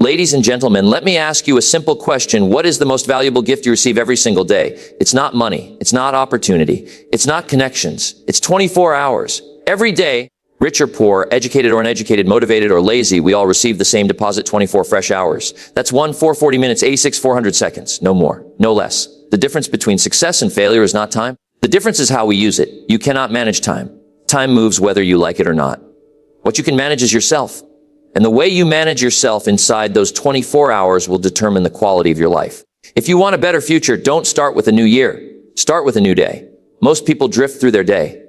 Ladies and gentlemen, let me ask you a simple question. What is the most valuable gift you receive every single day? It's not money. It's not opportunity. It's not connections. It's 24 hours. Every day, rich or poor, educated or uneducated, motivated or lazy, we all receive the same deposit, 24 fresh hours. That's 440 minutes, 86, 400 seconds. No more, no less. The difference between success and failure is not time. The difference is how we use it. You cannot manage time. Time moves whether you like it or not. What you can manage is yourself. And the way you manage yourself inside those 24 hours will determine the quality of your life. If you want a better future, don't start with a new year. Start with a new day. Most people drift through their day.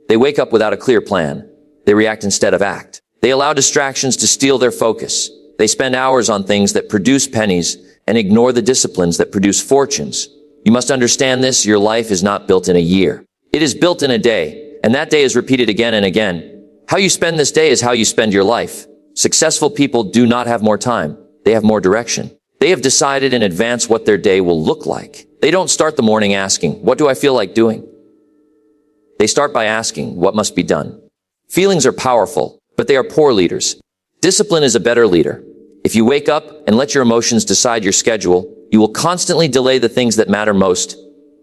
They wake up without a clear plan. They react instead of act. They allow distractions to steal their focus. They spend hours on things that produce pennies and ignore the disciplines that produce fortunes. You must understand this. Your life is not built in a year. It is built in a day, and that day is repeated again and again. How you spend this day is how you spend your life. Successful people do not have more time. They have more direction. They have decided in advance what their day will look like. They don't start the morning asking, what do I feel like doing? They start by asking, what must be done? Feelings are powerful, but they are poor leaders. Discipline is a better leader. If you wake up and let your emotions decide your schedule, you will constantly delay the things that matter most.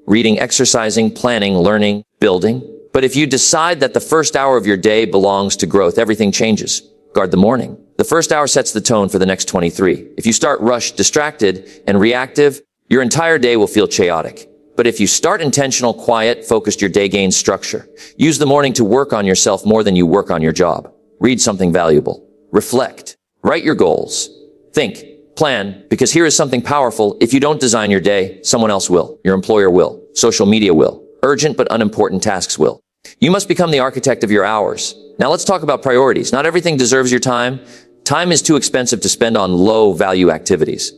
Reading, exercising, planning, learning, building. But if you decide that the first hour of your day belongs to growth, everything changes. Guard the morning. The first hour sets the tone for the next 23. If you start rushed, distracted, and reactive, your entire day will feel chaotic. But if you start intentional, quiet, focused, your day gains structure. Use the morning to work on yourself more than you work on your job. Read something valuable. Reflect. Write your goals. Think. Plan. Because here is something powerful. If you don't design your day, someone else will. Your employer will. Social media will. Urgent but unimportant tasks will. You must become the architect of your hours. Now let's talk about priorities. Not everything deserves your time. Time is too expensive to spend on low-value activities.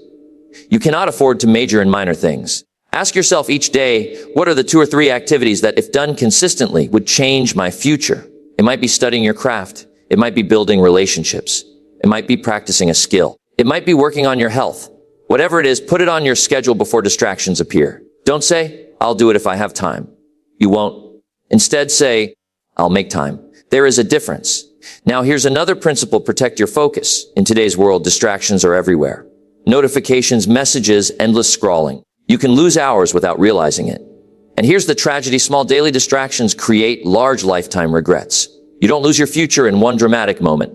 You cannot afford to major in minor things. Ask yourself each day, what are the 2 or 3 activities that, if done consistently, would change my future? It might be studying your craft. It might be building relationships. It might be practicing a skill. It might be working on your health. Whatever it is, put it on your schedule before distractions appear. Don't say, I'll do it if I have time. You won't. Instead say, I'll make time. There is a difference. Now here's another principle: protect your focus. In today's world, distractions are everywhere. Notifications, messages, endless scrolling. You can lose hours without realizing it. And here's the tragedy: small daily distractions create large lifetime regrets. You don't lose your future in one dramatic moment.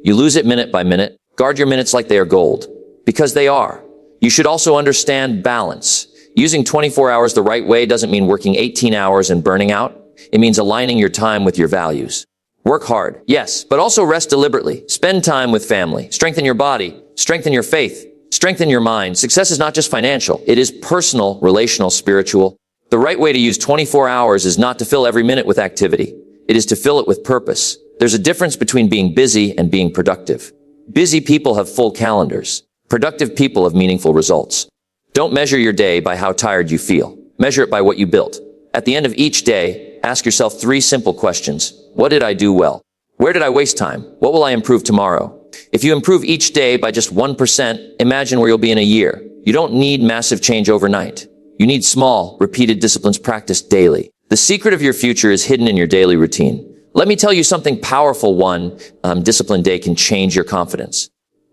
You lose it minute by minute. Guard your minutes like they are gold, because they are. You should also understand balance. Using 24 hours the right way doesn't mean working 18 hours and burning out. It means aligning your time with your values. Work hard, yes, but also rest deliberately. Spend time with family. Strengthen your body. Strengthen your faith. Strengthen your mind. Success is not just financial. It is personal, relational, spiritual. The right way to use 24 hours is not to fill every minute with activity. It is to fill it with purpose. There's a difference between being busy and being productive. Busy people have full calendars. Productive people have meaningful results. Don't measure your day by how tired you feel. Measure it by what you built. At the end of each day, ask yourself 3 simple questions. What did I do well? Where did I waste time? What will I improve tomorrow? If you improve each day by just 1%, imagine where you'll be in a year. You don't need massive change overnight. You need small, repeated disciplines practiced daily. The secret of your future is hidden in your daily routine. Let me tell you something powerful. One disciplined day can change your confidence.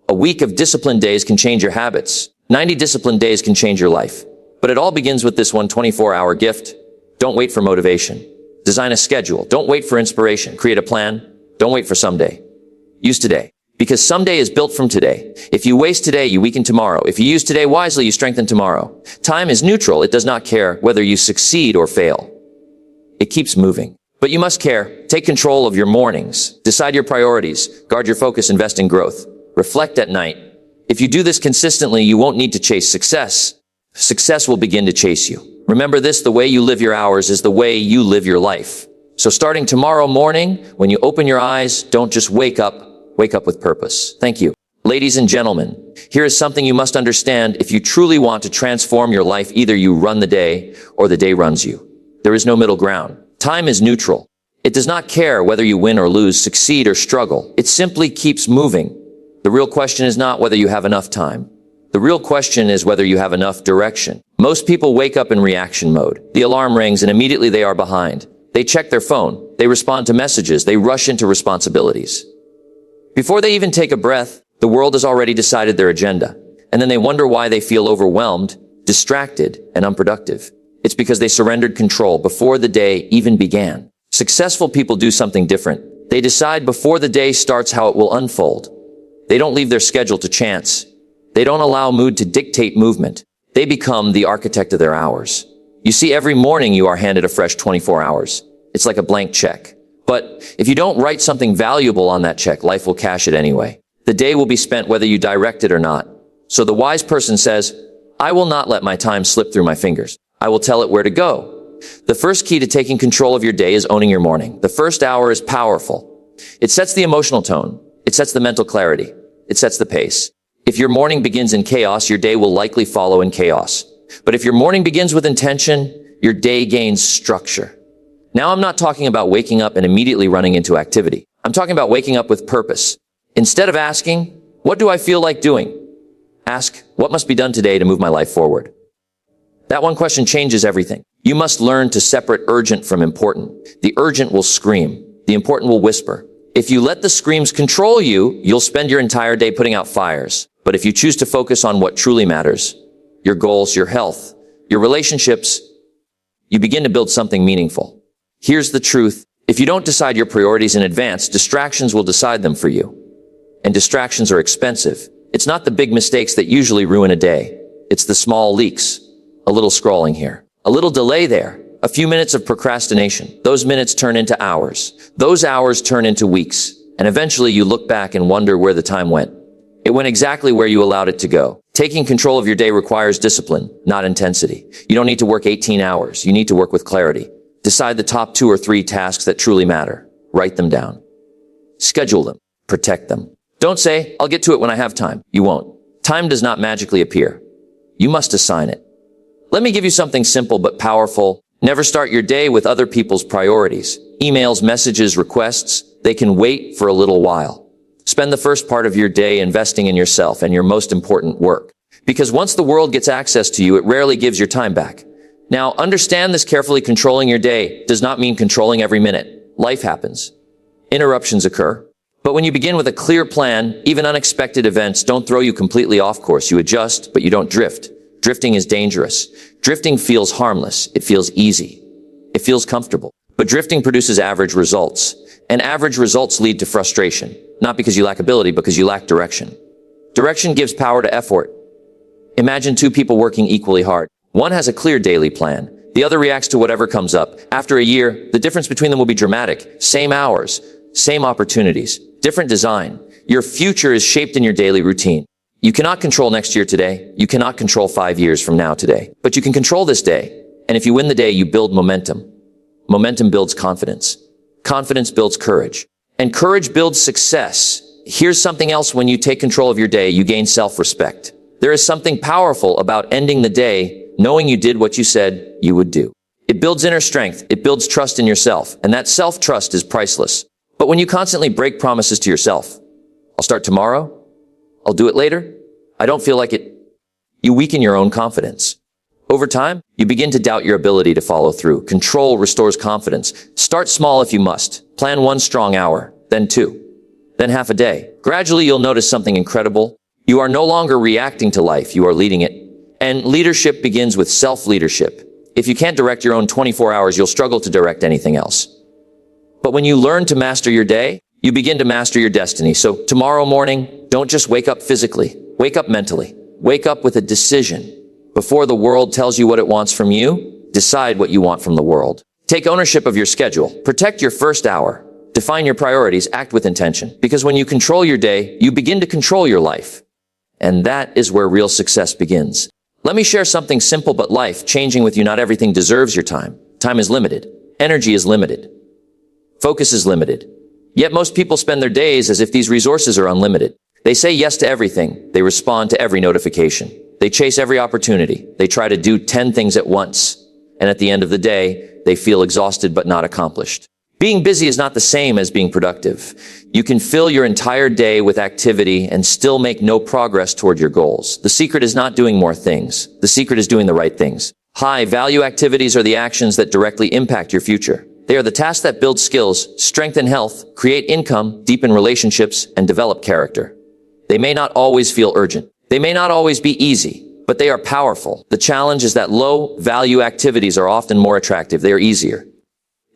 A week of disciplined days can change your habits. 90 disciplined days can change your life. But it all begins with this one 24-hour gift. Don't wait for motivation. Design a schedule. Don't wait for inspiration. Create a plan. Don't wait for someday. Use today. Because someday is built from today. If you waste today, you weaken tomorrow. If you use today wisely, you strengthen tomorrow. Time is neutral. It does not care whether you succeed or fail. It keeps moving. But you must care. Take control of your mornings. Decide your priorities. Guard your focus. Invest in growth. Reflect at night. If you do this consistently, you won't need to chase success. Success will begin to chase you. Remember this: the way you live your hours is the way you live your life. So starting tomorrow morning, when you open your eyes, don't just wake up with purpose. Thank you. Ladies and gentlemen, here is something you must understand. If you truly want to transform your life, either you run the day or the day runs you. There is no middle ground. Time is neutral. It does not care whether you win or lose, succeed or struggle. It simply keeps moving. The real question is not whether you have enough time. The real question is whether you have enough direction. Most people wake up in reaction mode. The alarm rings and immediately they are behind. They check their phone. They respond to messages. They rush into responsibilities. Before they even take a breath, The world has already decided their agenda, and then they wonder why they feel overwhelmed, distracted, and unproductive. It's because they surrendered control before the day even began. Successful people do something different. They decide before the day starts how it will unfold. They don't leave their schedule to chance. They don't allow mood to dictate movement. They become the architect of their hours. You see, every morning you are handed a fresh 24 hours. It's like a blank check. But if you don't write something valuable on that check, life will cash it anyway. The day will be spent whether you direct it or not. So the wise person says, I will not let my time slip through my fingers. I will tell it where to go. The first key to taking control of your day is owning your morning. The first hour is powerful. It sets the emotional tone. It sets the mental clarity. It sets the pace. If your morning begins in chaos, your day will likely follow in chaos. But if your morning begins with intention, your day gains structure. Now, I'm not talking about waking up and immediately running into activity. I'm talking about waking up with purpose. Instead of asking, what do I feel like doing? Ask, what must be done today to move my life forward? That one question changes everything. You must learn to separate urgent from important. The urgent will scream. The important will whisper. If you let the screams control you, you'll spend your entire day putting out fires. But if you choose to focus on what truly matters, your goals, your health, your relationships, you begin to build something meaningful. Here's the truth. If you don't decide your priorities in advance, distractions will decide them for you. And distractions are expensive. It's not the big mistakes that usually ruin a day. It's the small leaks. A little scrolling here. A little delay there. A few minutes of procrastination. Those minutes turn into hours. Those hours turn into weeks. And eventually you look back and wonder where the time went. It went exactly where you allowed it to go. Taking control of your day requires discipline, not intensity. You don't need to work 18 hours. You need to work with clarity. Decide the top 2 or 3 tasks that truly matter. Write them down. Schedule them. Protect them. Don't say, I'll get to it when I have time. You won't. Time does not magically appear. You must assign it. Let me give you something simple but powerful. Never start your day with other people's priorities. Emails, messages, requests, they can wait for a little while. Spend the first part of your day investing in yourself and your most important work. Because once the world gets access to you, it rarely gives your time back. Now, understand this carefully. Controlling your day does not mean controlling every minute. Life happens. Interruptions occur. But when you begin with a clear plan, even unexpected events don't throw you completely off course. You adjust, but you don't drift. Drifting is dangerous. Drifting feels harmless. It feels easy. It feels comfortable. But drifting produces average results. And average results lead to frustration. Not because you lack ability, because you lack direction. Direction gives power to effort. Imagine 2 people working equally hard. One has a clear daily plan. The other reacts to whatever comes up. After a year, the difference between them will be dramatic. Same hours, same opportunities, different design. Your future is shaped in your daily routine. You cannot control next year today. You cannot control 5 years from now today. But you can control this day. And if you win the day, you build momentum. Momentum builds confidence. Confidence builds courage. And courage builds success. Here's something else. When you take control of your day, you gain self-respect. There is something powerful about ending the day knowing you did what you said you would do. It builds inner strength. It builds trust in yourself. And that self-trust is priceless. But when you constantly break promises to yourself, I'll start tomorrow, I'll do it later, I don't feel like it, you weaken your own confidence. Over time, you begin to doubt your ability to follow through. Control restores confidence. Start small if you must. Plan 1 strong hour, then 2, then half a day. Gradually, you'll notice something incredible. You are no longer reacting to life. You are leading it. And leadership begins with self-leadership. If you can't direct your own 24 hours, you'll struggle to direct anything else. But when you learn to master your day, you begin to master your destiny. So tomorrow morning, don't just wake up physically. Wake up mentally. Wake up with a decision. Before the world tells you what it wants from you, decide what you want from the world. Take ownership of your schedule. Protect your first hour. Define your priorities. Act with intention. Because when you control your day, you begin to control your life. And that is where real success begins. Let me share something simple but life-changing with you. Not everything deserves your time. Time is limited. Energy is limited. Focus is limited. Yet most people spend their days as if these resources are unlimited. They say yes to everything. They respond to every notification. They chase every opportunity. They try to do 10 things at once. And at the end of the day, they feel exhausted but not accomplished. Being busy is not the same as being productive. You can fill your entire day with activity and still make no progress toward your goals. The secret is not doing more things. The secret is doing the right things. High-value activities are the actions that directly impact your future. They are the tasks that build skills, strengthen health, create income, deepen relationships, and develop character. They may not always feel urgent. They may not always be easy, but they are powerful. The challenge is that low-value activities are often more attractive. They are easier.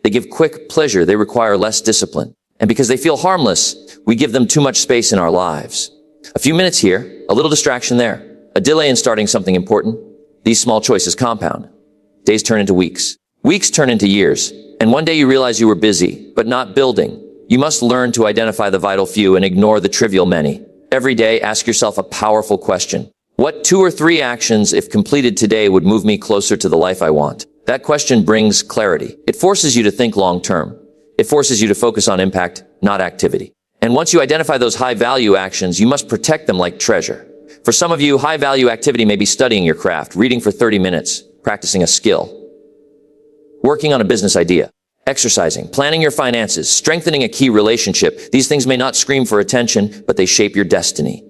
They give quick pleasure. They require less discipline. And because they feel harmless, we give them too much space in our lives. A few minutes here, a little distraction there, a delay in starting something important. These small choices compound. Days turn into weeks. Weeks turn into years. And one day you realize you were busy, but not building. You must learn to identify the vital few and ignore the trivial many. Every day, ask yourself a powerful question. What 2 or 3 actions, if completed today, would move me closer to the life I want? That question brings clarity. It forces you to think long term. It forces you to focus on impact, not activity. And once you identify those high-value actions, you must protect them like treasure. For some of you, high-value activity may be studying your craft, reading for 30 minutes, practicing a skill, working on a business idea, exercising, planning your finances, strengthening a key relationship. These things may not scream for attention, but they shape your destiny.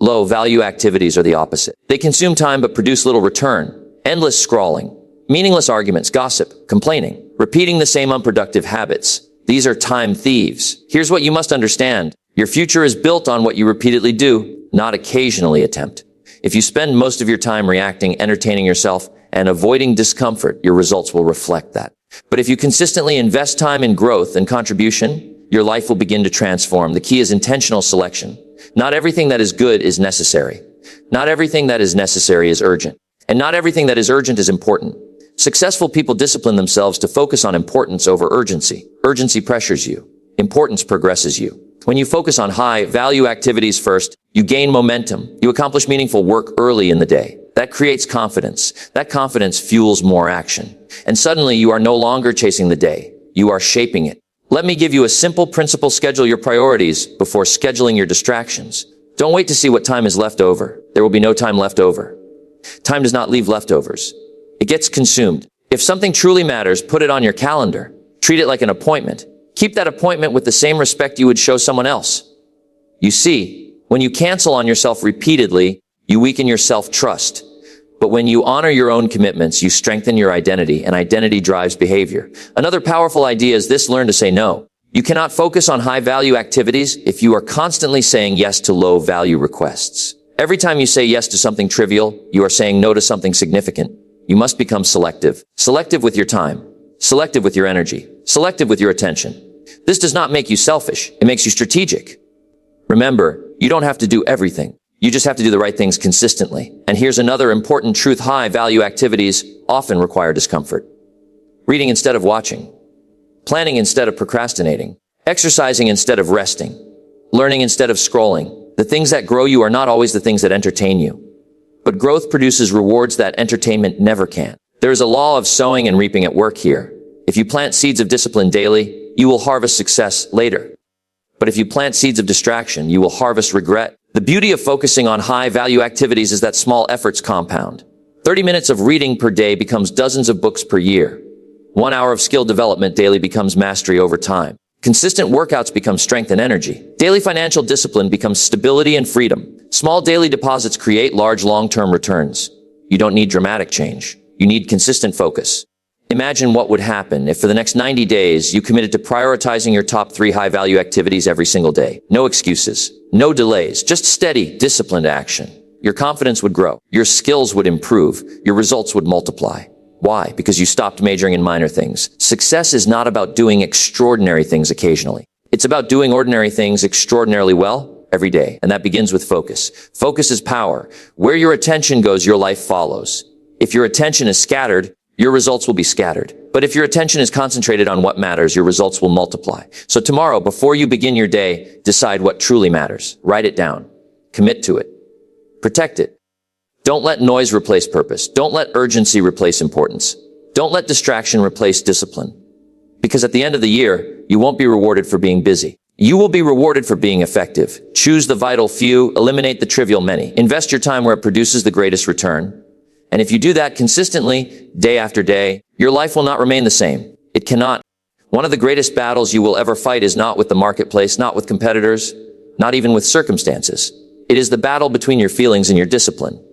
Low-value activities are the opposite. They consume time but produce little return. Endless scrolling, meaningless arguments, gossip, complaining, repeating the same unproductive habits. These are time thieves. Here's what you must understand. Your future is built on what you repeatedly do, not occasionally attempt. If you spend most of your time reacting, entertaining yourself, and avoiding discomfort, your results will reflect that. But if you consistently invest time in growth and contribution, your life will begin to transform. The key is intentional selection. Not everything that is good is necessary. Not everything that is necessary is urgent. And not everything that is urgent is important. Successful people discipline themselves to focus on importance over urgency. Urgency pressures you. Importance progresses you. When you focus on high-value activities first, you gain momentum. You accomplish meaningful work early in the day. That creates confidence. That confidence fuels more action. And suddenly you are no longer chasing the day. You are shaping it. Let me give you a simple principle. Schedule your priorities before scheduling your distractions. Don't wait to see what time is left over. There will be no time left over. Time does not leave leftovers. It gets consumed. If something truly matters, put it on your calendar. Treat it like an appointment. Keep that appointment with the same respect you would show someone else. You see, when you cancel on yourself repeatedly, you weaken your self-trust. But when you honor your own commitments, you strengthen your identity, and identity drives behavior. Another powerful idea is this: learn to say no. You cannot focus on high-value activities if you are constantly saying yes to low-value requests. Every time you say yes to something trivial, you are saying no to something significant. You must become selective. Selective with your time. Selective with your energy. Selective with your attention. This does not make you selfish. It makes you strategic. Remember, you don't have to do everything. You just have to do the right things consistently. And here's another important truth: high-value activities often require discomfort. Reading instead of watching. Planning instead of procrastinating. Exercising instead of resting. Learning instead of scrolling. The things that grow you are not always the things that entertain you. But growth produces rewards that entertainment never can. There is a law of sowing and reaping at work here. If you plant seeds of discipline daily, you will harvest success later. But if you plant seeds of distraction, you will harvest regret. The beauty of focusing on high-value activities is that small efforts compound. 30 minutes of reading per day becomes dozens of books per year. 1 hour of skill development daily becomes mastery over time. Consistent workouts become strength and energy. Daily financial discipline becomes stability and freedom. Small daily deposits create large long-term returns. You don't need dramatic change. You need consistent focus. Imagine what would happen if for the next 90 days you committed to prioritizing your top 3 high-value activities every single day. No excuses, no delays, just steady, disciplined action. Your confidence would grow. Your skills would improve. Your results would multiply. Why? Because you stopped majoring in minor things. Success is not about doing extraordinary things occasionally. It's about doing ordinary things extraordinarily well every day. And that begins with focus. Focus is power. Where your attention goes, your life follows. If your attention is scattered, your results will be scattered. But if your attention is concentrated on what matters, your results will multiply. So tomorrow, before you begin your day, decide what truly matters. Write it down. Commit to it. Protect it. Don't let noise replace purpose. Don't let urgency replace importance. Don't let distraction replace discipline. Because at the end of the year, you won't be rewarded for being busy. You will be rewarded for being effective. Choose the vital few, eliminate the trivial many. Invest your time where it produces the greatest return. And if you do that consistently, day after day, your life will not remain the same. It cannot. One of the greatest battles you will ever fight is not with the marketplace, not with competitors, not even with circumstances. It is the battle between your feelings and your discipline.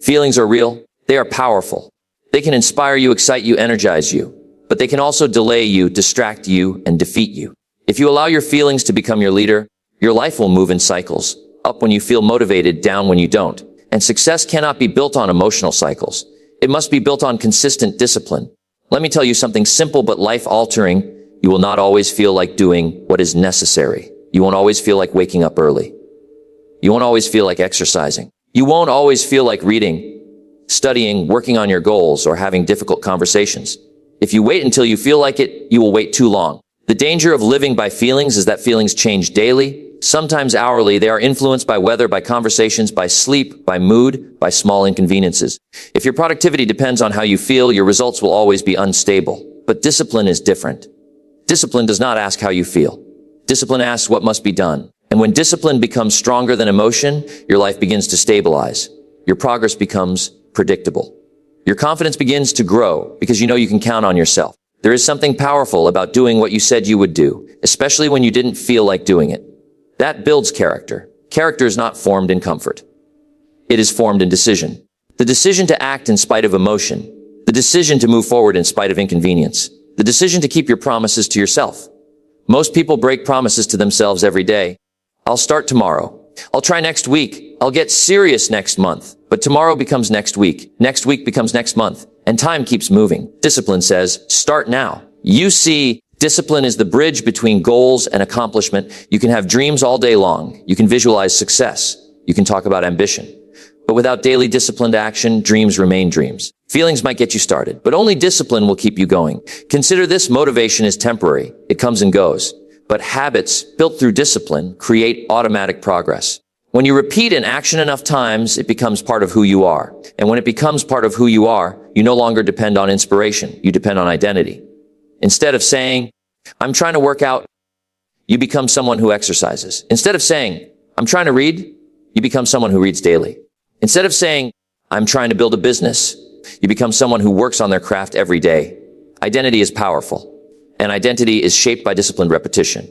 Feelings are real. They are powerful. They can inspire you, excite you, energize you. But they can also delay you, distract you, and defeat you. If you allow your feelings to become your leader, Your life will move in cycles, up when you feel motivated, down when you don't. And success cannot be built on emotional cycles. It must be built on consistent discipline. Let me tell you something simple but life-altering. You will not always feel like doing what is necessary. You won't always feel like waking up early. You won't always feel like exercising. You won't always feel like reading, studying, working on your goals, or having difficult conversations. If you wait until you feel like it, you will wait too long. The danger of living by feelings is that feelings change daily, sometimes hourly. They are influenced by weather, by conversations, by sleep, by mood, by small inconveniences. If your productivity depends on how you feel, your results will always be unstable. But discipline is different. Discipline does not ask how you feel. Discipline asks what must be done. And when discipline becomes stronger than emotion, your life begins to stabilize. Your progress becomes predictable. Your confidence begins to grow because you know you can count on yourself. There is something powerful about doing what you said you would do, especially when you didn't feel like doing it. That builds character. Character is not formed in comfort. It is formed in decision. The decision to act in spite of emotion. The decision to move forward in spite of inconvenience. The decision to keep your promises to yourself. Most people break promises to themselves every day. I'll start tomorrow. I'll try next week. I'll get serious next month. But tomorrow becomes next week. Next week becomes next month. And time keeps moving. Discipline says, start now. You see, discipline is the bridge between goals and accomplishment. You can have dreams all day long. You can visualize success. You can talk about ambition. But without daily disciplined action, dreams remain dreams. Feelings might get you started, but only discipline will keep you going. Consider this: motivation is temporary. It comes and goes. But habits built through discipline create automatic progress. When you repeat an action enough times, it becomes part of who you are. And when it becomes part of who you are, you no longer depend on inspiration. You depend on identity. Instead of saying, I'm trying to work out, you become someone who exercises. Instead of saying, I'm trying to read, you become someone who reads daily. Instead of saying, I'm trying to build a business, you become someone who works on their craft every day. Identity is powerful, and identity is shaped by disciplined repetition.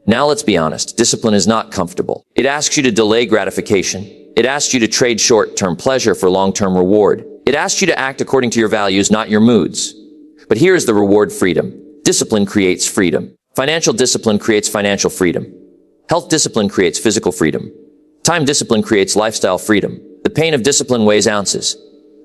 Now let's be honest, discipline is not comfortable. It asks you to delay gratification. It asks you to trade short-term pleasure for long-term reward. It asks you to act according to your values, not your moods. But here's the reward: freedom. Discipline creates freedom. Financial discipline creates financial freedom. Health discipline creates physical freedom. Time discipline creates lifestyle freedom. The pain of discipline weighs ounces.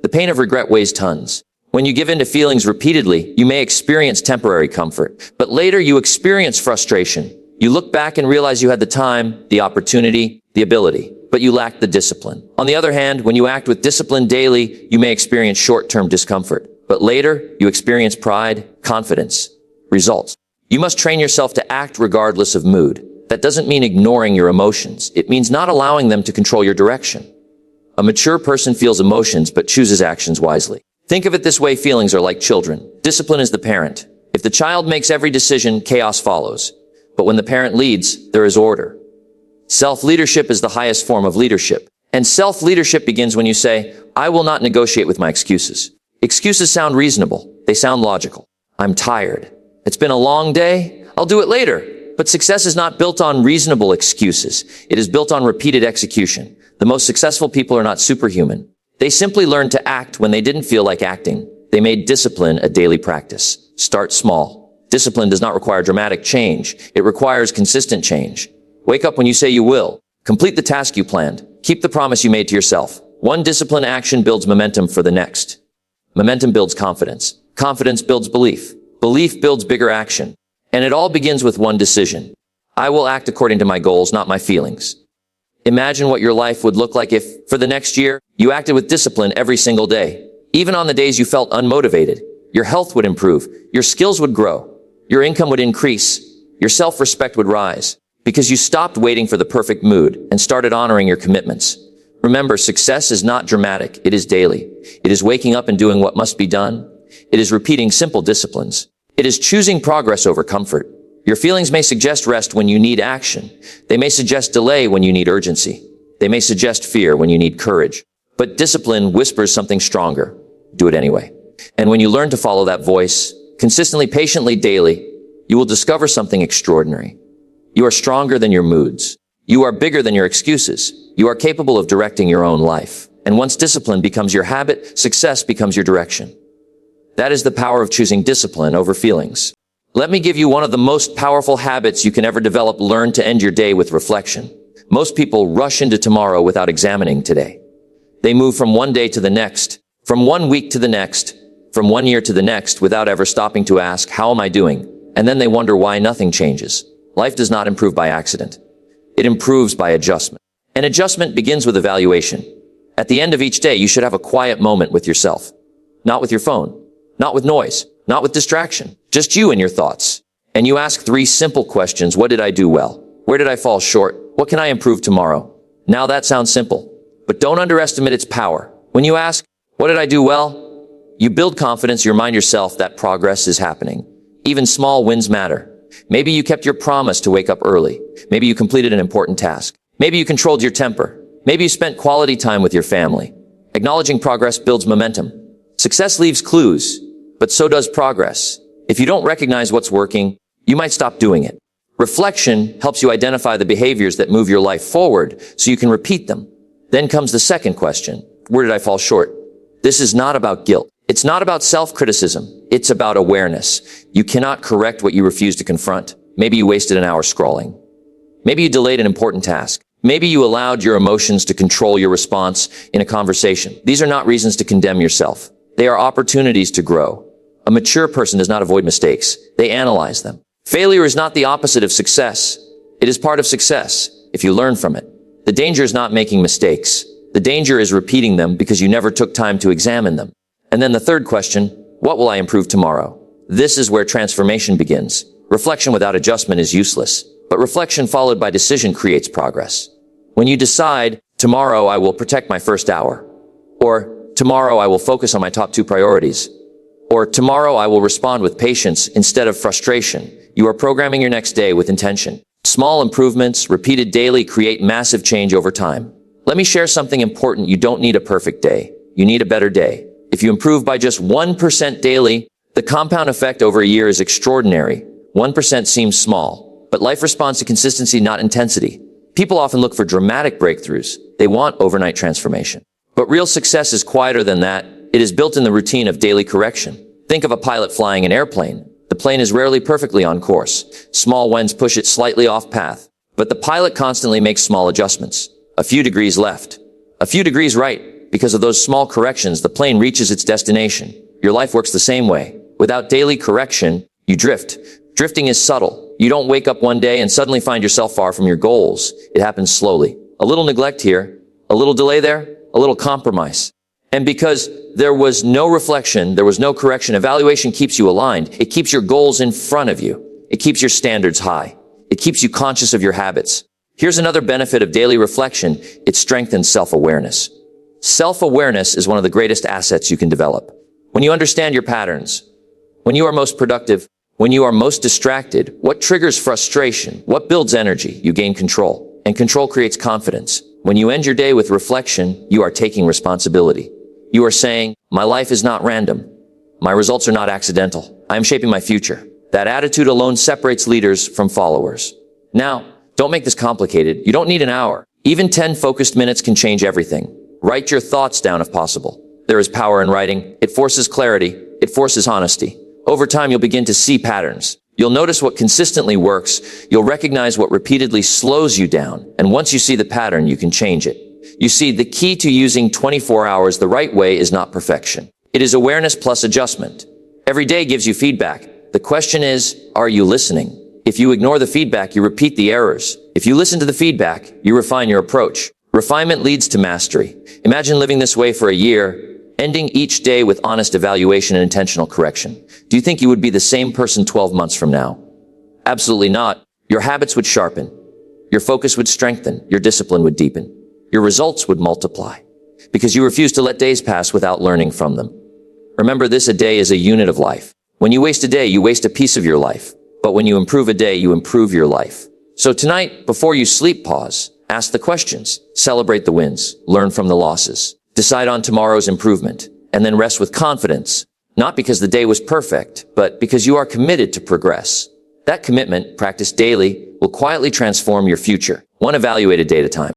The pain of regret weighs tons. When you give in to feelings repeatedly, you may experience temporary comfort, but later you experience frustration. You look back and realize you had the time, the opportunity, the ability, but you lacked the discipline. On the other hand, when you act with discipline daily, you may experience short-term discomfort, but later you experience pride, confidence, results. You must train yourself to act regardless of mood. That doesn't mean ignoring your emotions. It means not allowing them to control your direction. A mature person feels emotions but chooses actions wisely. Think of it this way: feelings are like children. Discipline is the parent. If the child makes every decision, chaos follows. But when the parent leads, there is order. Self-leadership is the highest form of leadership. And self-leadership begins when you say, I will not negotiate with my excuses. Excuses sound reasonable. They sound logical. I'm tired. It's been a long day. I'll do it later. But success is not built on reasonable excuses. It is built on repeated execution. The most successful people are not superhuman. They simply learned to act when they didn't feel like acting. They made discipline a daily practice. Start small. Discipline does not require dramatic change. It requires consistent change. Wake up when you say you will. Complete the task you planned. Keep the promise you made to yourself. One disciplined action builds momentum for the next. Momentum builds confidence. Confidence builds belief. Belief builds bigger action. And it all begins with one decision. I will act according to my goals, not my feelings. Imagine what your life would look like if, for the next year, you acted with discipline every single day. Even on the days you felt unmotivated, your health would improve, your skills would grow, your income would increase, your self-respect would rise, because you stopped waiting for the perfect mood and started honoring your commitments. Remember, success is not dramatic, it is daily. It is waking up and doing what must be done. It is repeating simple disciplines. It is choosing progress over comfort. Your feelings may suggest rest when you need action. They may suggest delay when you need urgency. They may suggest fear when you need courage. But discipline whispers something stronger. Do it anyway. And when you learn to follow that voice, consistently, patiently, daily, you will discover something extraordinary. You are stronger than your moods. You are bigger than your excuses. You are capable of directing your own life. And once discipline becomes your habit, success becomes your direction. That is the power of choosing discipline over feelings. Let me give you one of the most powerful habits you can ever develop. Learn to end your day with reflection. Most people rush into tomorrow without examining today. They move from one day to the next, from 1 week to the next, from 1 year to the next without ever stopping to ask, how am I doing? And then they wonder why nothing changes. Life does not improve by accident. It improves by adjustment. And adjustment begins with evaluation. At the end of each day, you should have a quiet moment with yourself. Not with your phone, not with noise, not with distraction, just you and your thoughts. And you ask 3 simple questions. What did I do well? Where did I fall short? What can I improve tomorrow? Now that sounds simple, but don't underestimate its power. When you ask, what did I do well? You build confidence. You remind yourself that progress is happening. Even small wins matter. Maybe you kept your promise to wake up early. Maybe you completed an important task. Maybe you controlled your temper. Maybe you spent quality time with your family. Acknowledging progress builds momentum. Success leaves clues, but so does progress. If you don't recognize what's working, you might stop doing it. Reflection helps you identify the behaviors that move your life forward so you can repeat them. Then comes the second question. Where did I fall short? This is not about guilt. It's not about self-criticism. It's about awareness. You cannot correct what you refuse to confront. Maybe you wasted an hour scrolling. Maybe you delayed an important task. Maybe you allowed your emotions to control your response in a conversation. These are not reasons to condemn yourself. They are opportunities to grow. A mature person does not avoid mistakes. They analyze them. Failure is not the opposite of success. It is part of success if you learn from it. The danger is not making mistakes. The danger is repeating them because you never took time to examine them. And then the third question, what will I improve tomorrow? This is where transformation begins. Reflection without adjustment is useless, but reflection followed by decision creates progress. When you decide, tomorrow I will protect my first hour, or tomorrow I will focus on my top 2 priorities, or tomorrow I will respond with patience instead of frustration, you are programming your next day with intention. Small improvements, repeated daily, create massive change over time. Let me share something important. You don't need a perfect day. You need a better day. If you improve by just 1% daily, the compound effect over a year is extraordinary. 1% seems small, but life responds to consistency, not intensity. People often look for dramatic breakthroughs. They want overnight transformation. But real success is quieter than that. It is built in the routine of daily correction. Think of a pilot flying an airplane. The plane is rarely perfectly on course. Small winds push it slightly off path. But the pilot constantly makes small adjustments. A few degrees left. A few degrees right. Because of those small corrections, the plane reaches its destination. Your life works the same way. Without daily correction, you drift. Drifting is subtle. You don't wake up one day and suddenly find yourself far from your goals. It happens slowly. A little neglect here, a little delay there, a little compromise. And because there was no reflection, there was no correction, evaluation keeps you aligned. It keeps your goals in front of you. It keeps your standards high. It keeps you conscious of your habits. Here's another benefit of daily reflection. It strengthens self-awareness. Self-awareness is one of the greatest assets you can develop. When you understand your patterns, when you are most productive, when you are most distracted, what triggers frustration, what builds energy, you gain control. And control creates confidence. When you end your day with reflection, you are taking responsibility. You are saying, my life is not random. My results are not accidental. I am shaping my future. That attitude alone separates leaders from followers. Now, don't make this complicated. You don't need an hour. Even 10 focused minutes can change everything. Write your thoughts down if possible. There is power in writing. It forces clarity. It forces honesty. Over time, you'll begin to see patterns. You'll notice what consistently works. You'll recognize what repeatedly slows you down. And once you see the pattern, you can change it. You see, the key to using 24 hours the right way is not perfection. It is awareness plus adjustment. Every day gives you feedback. The question is, are you listening? If you ignore the feedback, you repeat the errors. If you listen to the feedback, you refine your approach. Refinement leads to mastery. Imagine living this way for a year, ending each day with honest evaluation and intentional correction. Do you think you would be the same person 12 months from now? Absolutely not. Your habits would sharpen. Your focus would strengthen. Your discipline would deepen. Your results would multiply. Because you refuse to let days pass without learning from them. Remember this, a day is a unit of life. When you waste a day, you waste a piece of your life. But when you improve a day, you improve your life. So tonight, before you sleep, pause. Ask the questions. Celebrate the wins. Learn from the losses. Decide on tomorrow's improvement. And then rest with confidence. Not because the day was perfect, but because you are committed to progress. That commitment, practiced daily, will quietly transform your future, one evaluated day at a time.